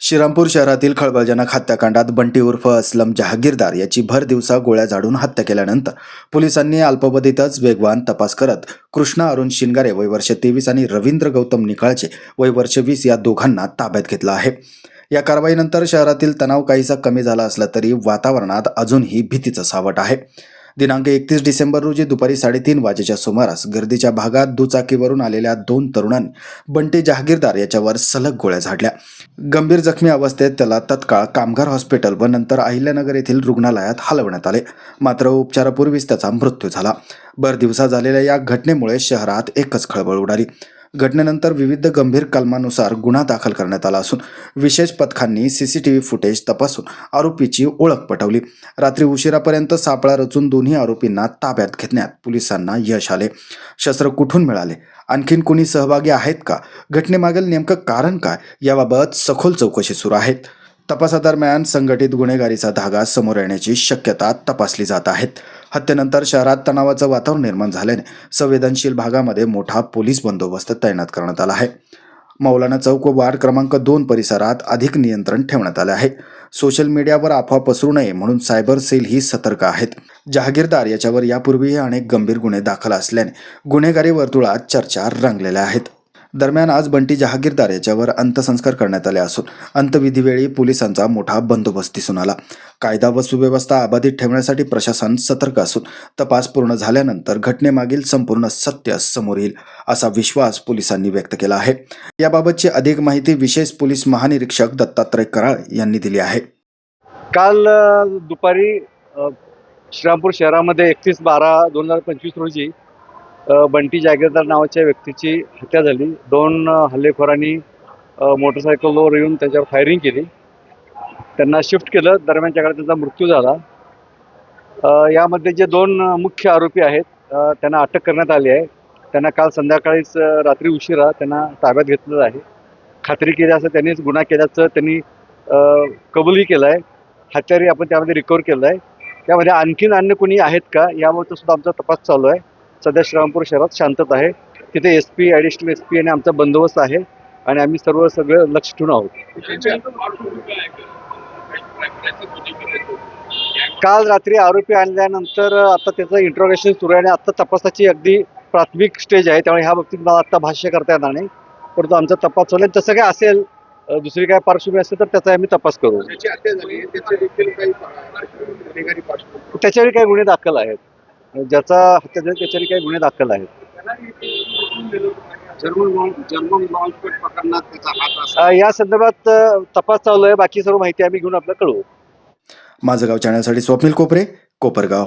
श्रीरामपूर शहरातील खळबळजनक हत्याकांडात बंटी उर्फ असलम जहागीरदार याची भर दिवसा गोळ्या झाडून हत्या केल्यानंतर पोलिसांनी अल्पावधीतच वेगवान तपास करत कृष्णा अरुण शिंगारे वय वर्ष 23 आणि रवींद्र गौतम निकाळचे वय वर्ष 20 या दोघांना ताब्यात घेतलं आहे। या कारवाईनंतर शहरातील तणाव काहीसा कमी झाला असला तरी वातावरणात अजूनही भीतीचं सावट आहे। दिनांक 31 डिसेंबर रोजी दुपारी 3:30 वाजेच्या सुमारास गर्दीच्या भागात दुचाकीवरून आलेल्या 2 तरुणांनी बंटी जहागीरदार याच्यावर सलग गोळ्या झाडल्या। गंभीर जखमी अवस्थेत त्याला तत्काळ कामगार हॉस्पिटल व नंतर अहिल्यानगर येथील रुग्णालयात हलवण्यात आले, मात्र उपचारापूर्वीच त्याचा मृत्यू झाला। भर दिवसा झालेल्या या घटनेमुळे शहरात एकच खळबळ उडाली। घटनेनंतर विविध गंभीर कलमानुसार गुन्हा दाखल करण्यात आला असून विशेष पथकांनी सीसीटीव्ही फुटेज तपासून आरोपीची ओळख पटवली। रात्री उशिरापर्यंत सापळा रचून दोन्ही आरोपींना ताब्यात घेण्यात पोलिसांना यश आले। शस्त्र कुठून मिळाले, आणखीन कोणी सहभागी आहेत का, घटनेमागील नेमकं कारण काय याबाबत सखोल चौकशी सुरू आहे। तपासादरम्यान संघटित गुन्हेगारीचा धागा समोर येण्याची शक्यता तपासली जात आहे। हत्येनंतर शहरात तणावाचं वातावरण निर्माण झाल्याने संवेदनशील भागामध्ये मोठा पोलीस बंदोबस्त तैनात करण्यात आला आहे। मौलाना चौक व वार्ड क्रमांक 2 परिसरात अधिक नियंत्रण ठेवण्यात आले आहे। सोशल मीडियावर अफवा पसरू नये म्हणून सायबर सेल ही सतर्क आहेत। जहागीरदार याच्यावर यापूर्वीही अनेक गंभीर गुन्हे दाखल असल्याने गुन्हेगारी वर्तुळात चर्चा रंगलेल्या आहेत। दरम्यान आज बंटी जहागीरदार याच्यावर अंत्यसंस्कार करण्यात आले असून अंत्यविधीवेळी पोलिसांचा मोठा बंदोबस्त दिसून आला। कायदा व सुव्यवस्था अबाधित ठेवण्यासाठी प्रशासन सतर्क असून तपास पूर्ण झाल्यानंतर घटनेमागील संपूर्ण सत्य समोर येईल असा विश्वास पोलिसांनी व्यक्त केला आहे। याबाबतची अधिक माहिती विशेष पोलीस महानिरीक्षक दत्तात्रय कराळ यांनी दिली आहे। काल दुपारी श्रीरामपूर शहरामध्ये 31/12/2025 रोजी बंटी जहागीरदार नावाच्या व्यक्तीची हत्या झाली। 2 हल्लेखोरांनी मोटरसायकलवर येऊन त्याच्यावर फायरिंग केली, त्यांना शिफ्ट केलं, दरम्यानच्या काळात त्यांचा मृत्यू झाला। यामध्ये जे 2 मुख्य आरोपी आहेत त्यांना अटक करण्यात आली आहे। त्यांना काल संध्याकाळीच रात्री उशिरा त्यांना ताब्यात घेतलेलं आहे। खात्री केली असं त्यांनीच गुन्हा केल्याचं त्यांनी कबूलही केलं आहे। हत्यारे आपण त्यामध्ये रिकवर केलं आहे। त्यामध्ये आणखीन अन्य कोणी आहेत का याबाबत सुद्धा आमचा तपास चालू आहे। सध्या श्रीरामपूर शहरात शांतता आहे, तिथे SP, ॲडिशनल SP आणि आमचा बंदोबस्त आहे आणि आम्ही सगळं लक्ष ठेवून आहोत। काल रात्री आरोपी आणल्यानंतर आता त्याचं इंट्रोगेशन सुरू आहे आणि आता तपासाची अगदी प्राथमिक स्टेज आहे, त्यामुळे ह्या बाबतीत मला आता भाष्य करता येणार नाही, परंतु आमचा तपास चालू आहे। तसं काय असेल, दुसरी काय पार्श्वभूमी असेल तर त्याचा आम्ही तपास करू। त्याच्यावर काही गुन्हे दाखल आहेत, ज्याचा हत्या झाली त्याच्यावर काही गुन्हे दाखल आहेत। या संदर्भात तपास चालू आहे, बाकी सर्व माहिती आम्ही घेऊन आपल्याला कळवू। माझं गाव चॅनलसाठी स्वप्नील कोपरे, कोपरगाव।